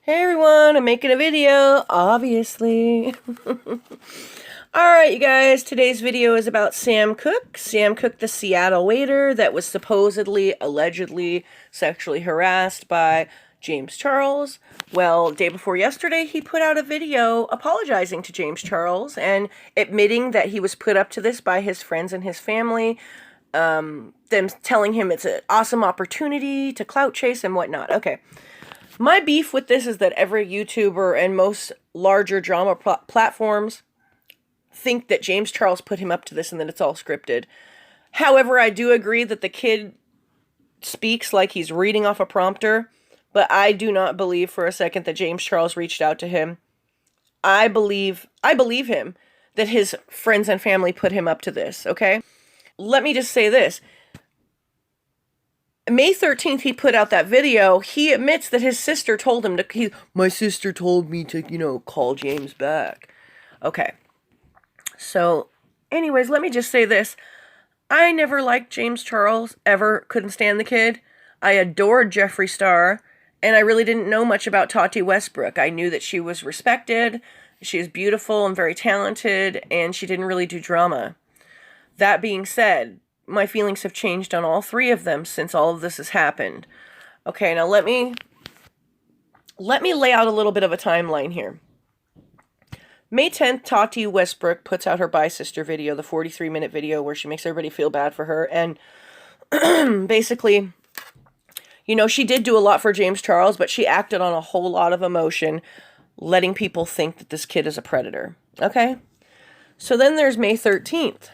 Hey everyone, I'm making a video, obviously. Alright, you guys, today's video is about Sam Cooke. Sam Cooke, the Seattle waiter that was supposedly, allegedly, sexually harassed by James Charles. Well, day before yesterday, he put out a video apologizing to James Charles and admitting that he was put up to this by his friends and his family. Them telling him it's an awesome opportunity to clout chase and whatnot. Okay. My beef with this is that every YouTuber and most larger drama platforms think that James Charles put him up to this and that it's all scripted. However, I do agree that the kid speaks like he's reading off a prompter, but I do not believe for a second that James Charles reached out to him. I believe him that his friends and family put him up to this, okay? Let me just say this. May 13th, he put out that video. He admits that his sister told him to, my sister told me to, call James back. Okay. So, anyways, let me just say this. I never liked James Charles, ever. Couldn't stand the kid. I adored Jeffree Star, and I really didn't know much about Tati Westbrook. I knew that she was respected, she is beautiful and very talented, and she didn't really do drama. That being said, my feelings have changed on all three of them since all of this has happened. Okay, now let me lay out a little bit of a timeline here. May 10th, Tati Westbrook puts out her Bye Sister video, the 43-minute video where she makes everybody feel bad for her. And basically, she did do a lot for James Charles, but she acted on a whole lot of emotion, letting people think that this kid is a predator. Okay? So then there's May 13th.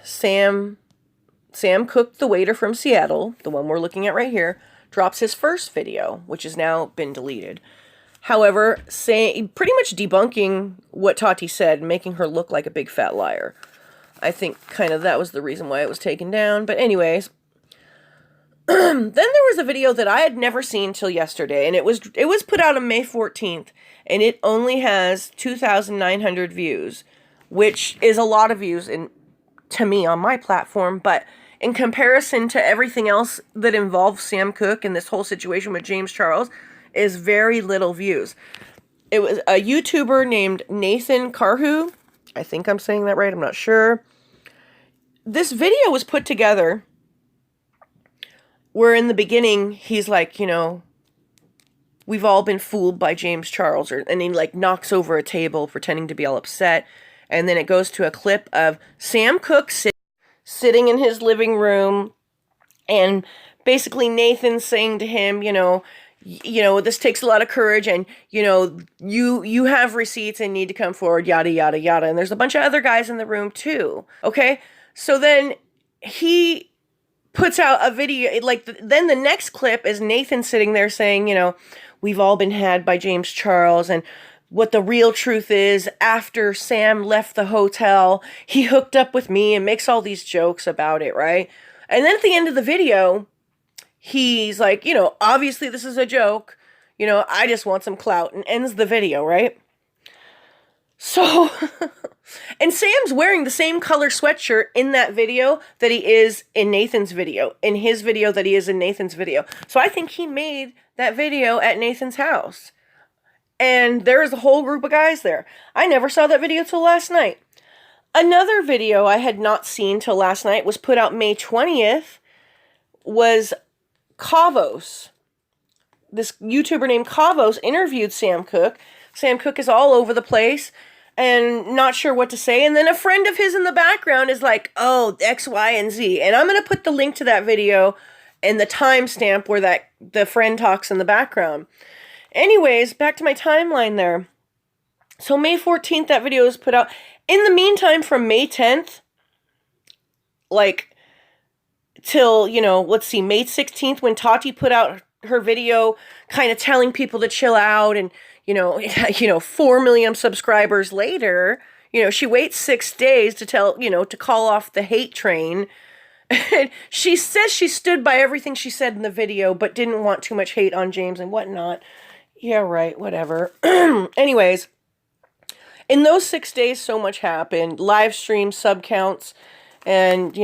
Sam Cooke, the waiter from Seattle, the one we're looking at right here, drops his first video, which has now been deleted. However, pretty much debunking what Tati said, making her look like a big fat liar. I think kind of that was the reason why it was taken down. But anyways, then there was a video that I had never seen till yesterday, and it was put out on May 14th, and it only has 2,900 views, which is a lot of views to me on my platform, but in comparison to everything else that involves Sam Cooke and this whole situation with James Charles, is very little views. It was a YouTuber named Nathan Karhu. I think I'm saying that right. I'm not sure. This video was put together where in the beginning he's like, we've all been fooled by James Charles, and he knocks over a table pretending to be all upset. And then it goes to a clip of Sam Cooke sitting in his living room, and basically Nathan saying to him, this takes a lot of courage, and, you have receipts and need to come forward, yada, yada, yada. And there's a bunch of other guys in the room too, okay? So then he puts out a video, then the next clip is Nathan sitting there saying, we've all been had by James Charles, and what the real truth is, after Sam left the hotel, he hooked up with me, and makes all these jokes about it, right? And then at the end of the video, he's like, obviously this is a joke. I just want some clout, and ends the video, right? So, and Sam's wearing the same color sweatshirt in that video that he is in Nathan's video, in his video that he is in Nathan's video. So I think he made that video at Nathan's house. And there is a whole group of guys there. I never saw that video till last night. Another video I had not seen till last night was put out May 20th, was Kavos. This YouTuber named Kavos interviewed Sam Cooke. Sam Cooke is all over the place and not sure what to say. And then a friend of his in the background is like, oh, X, Y, and Z. And I'm going to put the link to that video and the timestamp where the friend talks in the background. Anyways, back to my timeline there. So May 14th, that video was put out. In the meantime, from May 10th, till, let's see, May 16th, when Tati put out her video kind of telling people to chill out, and, 4 million subscribers later, she waits 6 days to to call off the hate train. She says she stood by everything she said in the video, but didn't want too much hate on James and whatnot. Yeah, right, whatever. Anyways, in those 6 days, so much happened. Live stream, sub counts, and,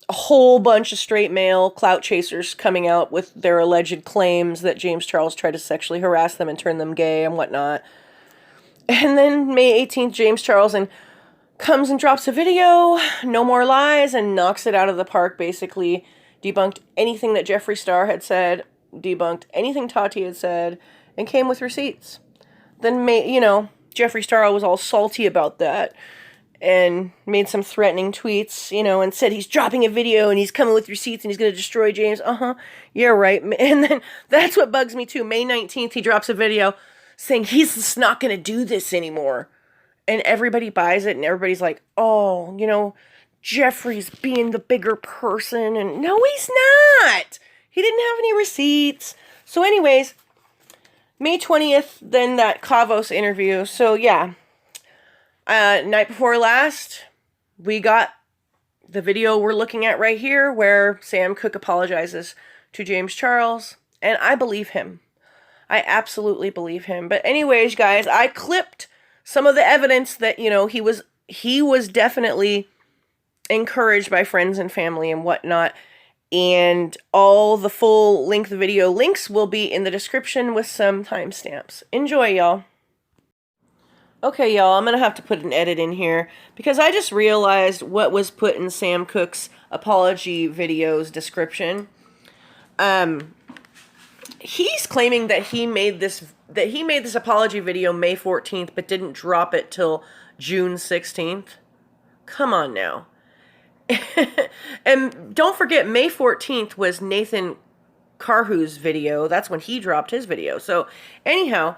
a whole bunch of straight male clout chasers coming out with their alleged claims that James Charles tried to sexually harass them and turn them gay and whatnot. And then May 18th, James Charles comes and drops a video, no more lies, and knocks it out of the park, basically. Debunked anything that Jeffree Star had said, debunked anything Tati had said, and came with receipts. Then, Jeffree Star was all salty about that and made some threatening tweets, and said he's dropping a video and he's coming with receipts and he's going to destroy James. Yeah, right. And then that's what bugs me too. May 19th, he drops a video saying he's just not going to do this anymore. And everybody buys it and everybody's like, oh, Jeffree's being the bigger person. And no, he's not. He didn't have any receipts. So anyways, May 20th, then that Kavos interview. So yeah, night before last, we got the video we're looking at right here where Sam Cooke apologizes to James Charles. And I believe him. I absolutely believe him. But anyways, guys, I clipped some of the evidence that, he was definitely encouraged by friends and family and whatnot. And all the full length video links will be in the description with some timestamps. Enjoy, y'all. Okay, y'all, I'm going to have to put an edit in here because I just realized what was put in Sam Cooke's apology video's description. He's claiming that he made this apology video May 14th but didn't drop it till June 16th. Come on now. And don't forget, May 14th was Nathan Karhu's video. That's when he dropped his video. So anyhow,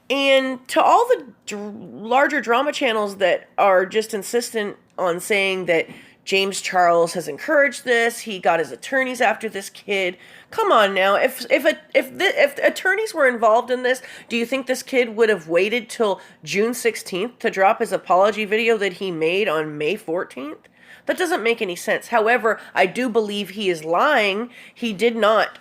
and to all the larger drama channels that are just insistent on saying that James Charles has encouraged this, he got his attorneys after this kid. Come on now. If attorneys were involved in this, do you think this kid would have waited till June 16th to drop his apology video that he made on May 14th? That doesn't make any sense. However, I do believe he is lying. He did not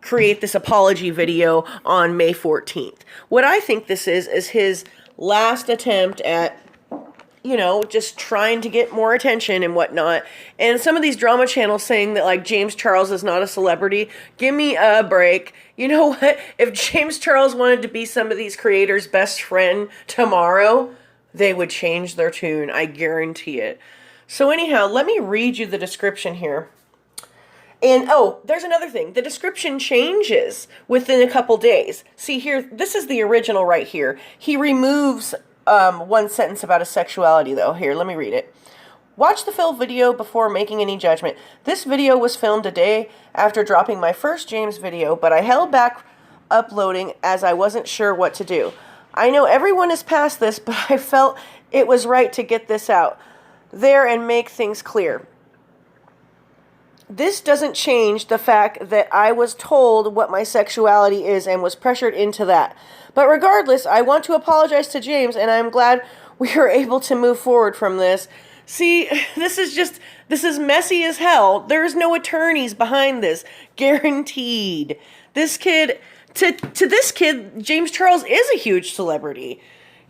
create this apology video on May 14th. What I think this is his last attempt at, just trying to get more attention and whatnot. And some of these drama channels saying that, like, James Charles is not a celebrity. Give me a break. You know what? If James Charles wanted to be some of these creators' best friend tomorrow, they would change their tune. I guarantee it. So anyhow, let me read you the description here. And, there's another thing. The description changes within a couple days. See here, this is the original right here. He removes one sentence about his sexuality, though. Here, let me read it. Watch the full video before making any judgment. This video was filmed a day after dropping my first James video, but I held back uploading as I wasn't sure what to do. I know everyone is past this, but I felt it was right to get this out there and make things clear. This doesn't change the fact that I was told what my sexuality is and was pressured into that. But regardless, I want to apologize to James, and I'm glad we are able to move forward from this. See, this is messy as hell. There's no attorneys behind this. Guaranteed. This kid, to this kid, James Charles is a huge celebrity.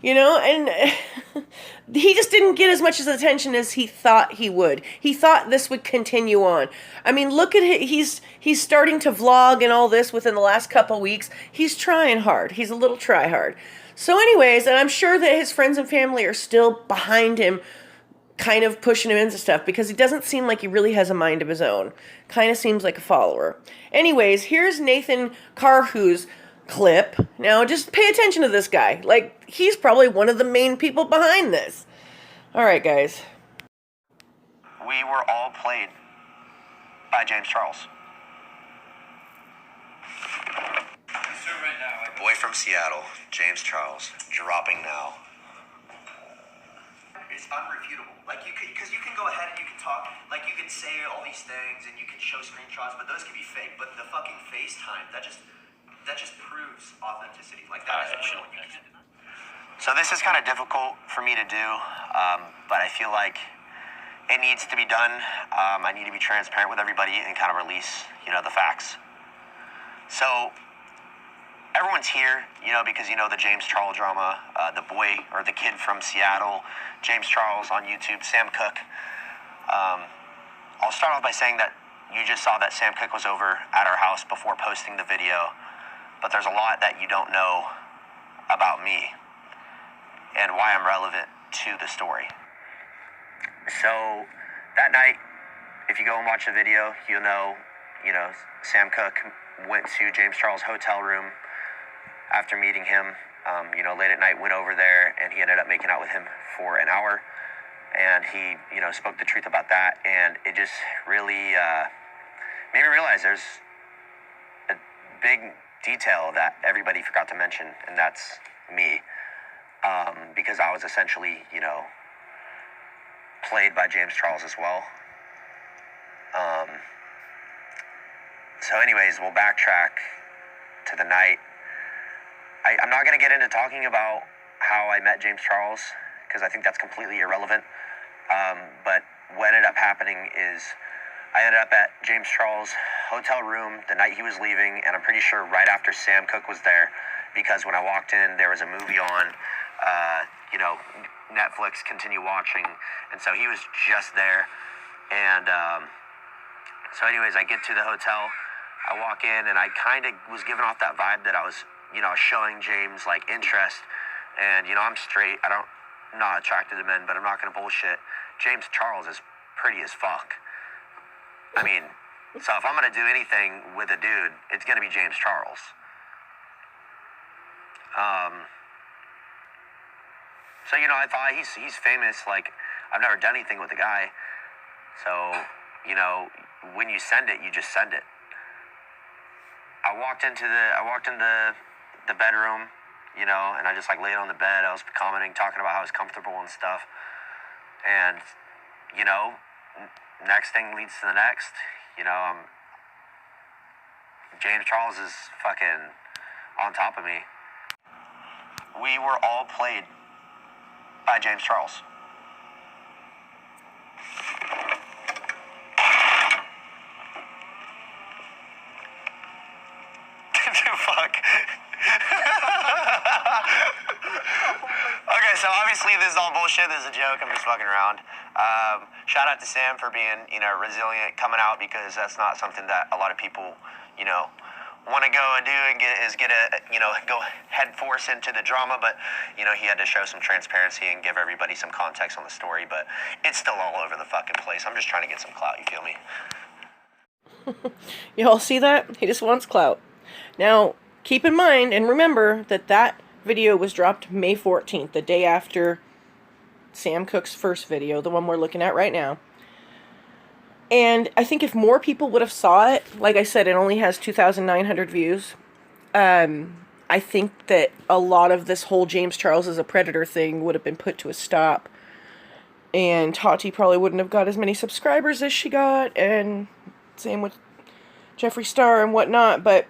And he just didn't get as much attention as he thought he would. He thought this would continue on. I mean, look at it. He's starting to vlog and all this within the last couple weeks. He's trying hard. He's a little try hard. So anyways, and I'm sure that his friends and family are still behind him, kind of pushing him into stuff because he doesn't seem like he really has a mind of his own. Kind of seems like a follower. Anyways, here's Nathan Karhu's clip. Now, just pay attention to this guy. Like, he's probably one of the main people behind this. All right, guys. We were all played by James Charles. Boy from Seattle, James Charles, dropping now. It's unrefutable. Because you can go ahead and you can talk, you can say all these things and you can show screenshots, but those can be fake. But the fucking FaceTime, that just proves authenticity. So this is kind of difficult for me to do, but I feel like it needs to be done. I need to be transparent with everybody and kind of release, the facts. So everyone's here, because the James Charles drama, the boy or the kid from Seattle, James Charles on YouTube, Sam Cooke. I'll start off by saying that you just saw that Sam Cooke was over at our house before posting the video, but there's a lot that you don't know about me and why I'm relevant to the story. So that night, if you go and watch the video, you'll know, Sam Cooke went to James Charles' hotel room after meeting him, late at night, went over there, and he ended up making out with him for an hour. And he, spoke the truth about that. And it just really made me realize there's a big detail that everybody forgot to mention, and that's me. Because I was essentially, played by James Charles as well. So anyways, we'll backtrack to the night. I'm not going to get into talking about how I met James Charles, because I think that's completely irrelevant. But what ended up happening is I ended up at James Charles' hotel room the night he was leaving, and I'm pretty sure right after Sam Cooke was there, because when I walked in, there was a movie on, Netflix, Continue Watching, and so he was just there. And so anyways, I get to the hotel, I walk in, and I kind of was giving off that vibe that I was, showing James, like, interest. And, I'm straight. I'm not attracted to men, but I'm not going to bullshit. James Charles is pretty as fuck. I mean, so if I'm going to do anything with a dude, it's going to be James Charles. So, I thought he's famous. Like, I've never done anything with the guy. So, when you send it, you just send it. I walked into the bedroom, and I just, laid on the bed. I was commenting, talking about how I was comfortable and stuff. And, next thing leads to the next. James Charles is fucking on top of me. We were all played by James Charles. Fuck. Okay, so obviously this is all bullshit. This is a joke. I'm just fucking around. Shout out to Sam for being, resilient, coming out, because that's not something that a lot of people, want to go and do and go head force into the drama. But, he had to show some transparency and give everybody some context on the story. But it's still all over the fucking place. I'm just trying to get some clout. You feel me? Y'all see that? He just wants clout. Now, keep in mind and remember that video was dropped May 14th, the day after Sam Cooke's first video, the one we're looking at right now. And I think if more people would have saw it, like I said, it only has 2,900 views. I think that a lot of this whole James Charles is a predator thing would have been put to a stop. And Tati probably wouldn't have got as many subscribers as she got, and same with Jeffree Star and whatnot. But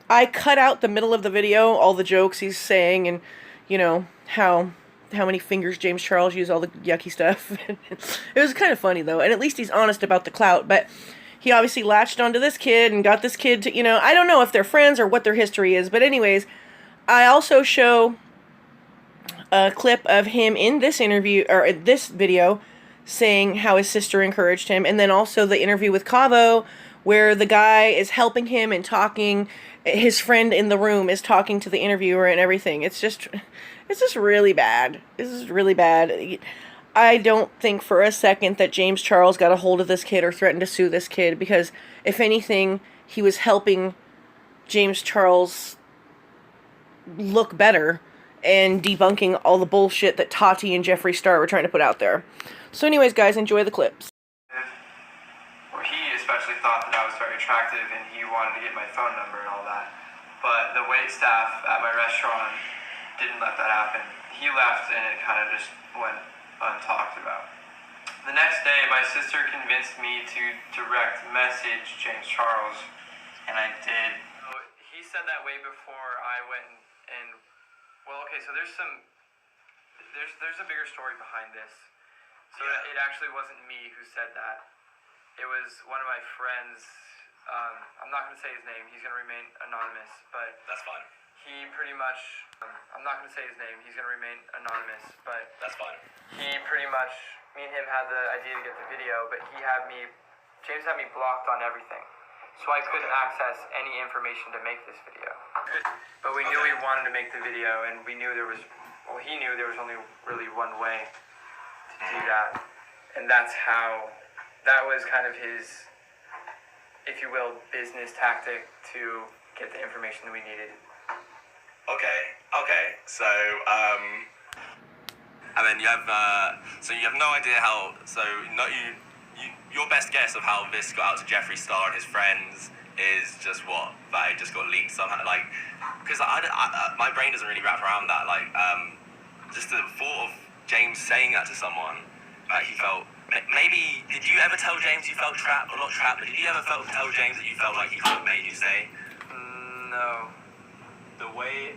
I cut out the middle of the video, all the jokes he's saying, and, how many fingers James Charles used, all the yucky stuff. It was kind of funny, though, and at least he's honest about the clout. But he obviously latched onto this kid and got this kid to, I don't know if they're friends or what their history is. But anyways, I also show a clip of him in this interview, or this video, saying how his sister encouraged him. And then also the interview with Karhu, where the guy is helping him and talking. His friend in the room is talking to the interviewer and everything. It's just really bad. This is really bad. I don't think for a second that James Charles got a hold of this kid or threatened to sue this kid, because if anything, he was helping James Charles look better and debunking all the bullshit that Tati and Jeffree Star were trying to put out there. So anyways, guys, enjoy the clips. Or he especially thought that I was very attractive and he wanted to get my phone number and all that. But the wait staff at my restaurant didn't let that happen. He left and it kind of just went untalked about. The next day, my sister convinced me to direct message James Charles, and I did. He said that way before I went and well, okay, so there's a bigger story behind this. So yeah. It actually wasn't me who said that. It was one of my friends. I'm not going to say his name. He's going to remain anonymous, but that's fine. He pretty much, I'm not going to say his name. He's going to remain anonymous, but that's fine. He pretty much, me and him had the idea to get the video, but he had me James had me blocked on everything, so I couldn't access any information to make this video. But we knew we wanted to make the video, and we knew he knew there was only really one way to do that. And that was kind of his, if you will, business tactic to get the information that we needed. Okay, so, and then you have no idea how, your best guess of how this got out to Jeffree Star and his friends is just what? That it just got leaked somehow, like, because my brain doesn't really wrap around that, like, just the thought of James saying that to someone, he felt, maybe, did you ever tell James you felt trapped, or not trapped, but did you ever tell James that you felt like he could have made you stay? No. The way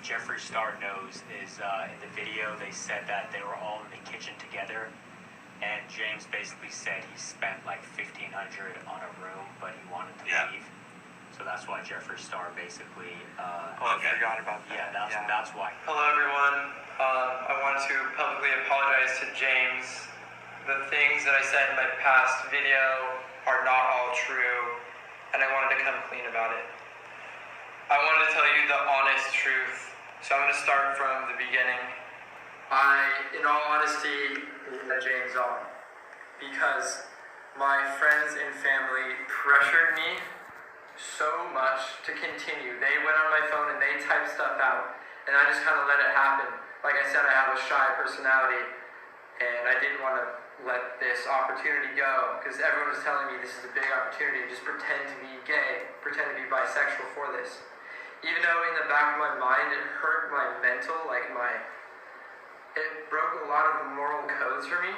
Jeffree Star knows is in the video they said that they were all in the kitchen together, and James basically said he spent like $1,500 on a room, but he wanted to leave. So that's why Jeffree Star basically. I forgot about that. Yeah, that's why. Hello everyone. I want to publicly apologize to James. The things that I said in my past video are not all true, and I wanted to come clean about it. I wanted to tell you the honest truth, so I'm going to start from the beginning. In all honesty, let James on, because my friends and family pressured me so much to continue. They went on my phone and they typed stuff out, and I just kind of let it happen. Like I said, I have a shy personality, and I didn't want to let this opportunity go, because everyone was telling me this is a big opportunity, just pretend to be gay, pretend to be bisexual for this. Even though in the back of my mind it hurt my mental, it broke a lot of moral codes for me,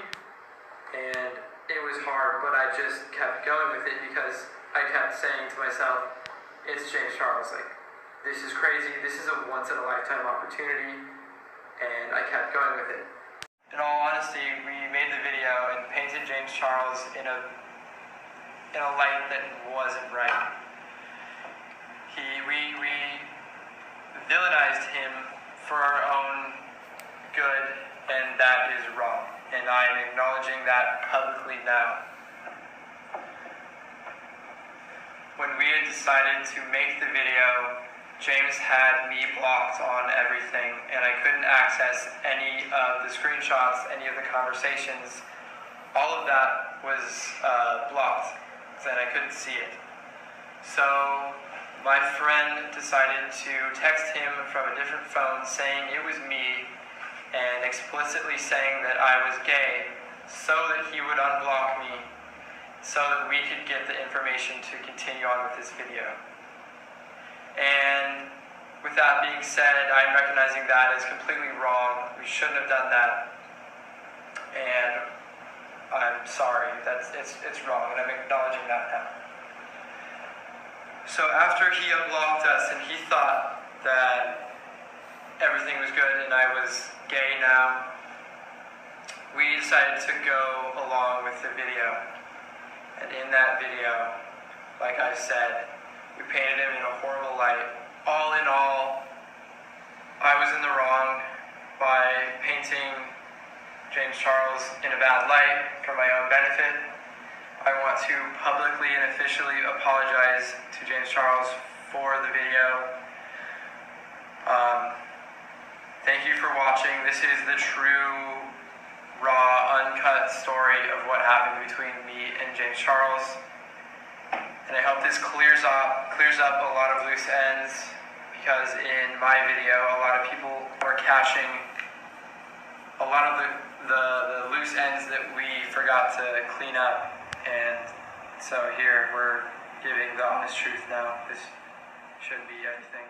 and it was hard, but I just kept going with it because I kept saying to myself, it's James Charles, this is crazy, this is a once-in-a-lifetime opportunity, and I kept going with it. In all honesty, we made the video and painted James Charles in a light that wasn't right. We villainized him for our own good, and that is wrong. And I am acknowledging that publicly now. When we had decided to make the video, James had me blocked on everything, and I couldn't access any of the screenshots, any of the conversations. All of that was blocked, and I couldn't see it. So my friend decided to text him from a different phone saying it was me and explicitly saying that I was gay so that he would unblock me so that we could get the information to continue on with this video. And with that being said, I'm recognizing that as completely wrong. We shouldn't have done that. And I'm sorry, it's wrong, and I'm acknowledging that now. So after he unblocked us and he thought that everything was good and I was gay now, we decided to go along with the video. And in that video, like I said, we painted him in a horrible light. All in all, I was in the wrong by painting James Charles in a bad light for my own benefit. I want to publicly and officially apologize to James Charles for the video. Thank you for watching. This is the true, raw, uncut story of what happened between me and James Charles. And I hope this clears up a lot of loose ends, because in my video, a lot of people were catching a lot of the loose ends that we forgot to clean up. And so here, we're giving the honest truth now. This shouldn't be anything.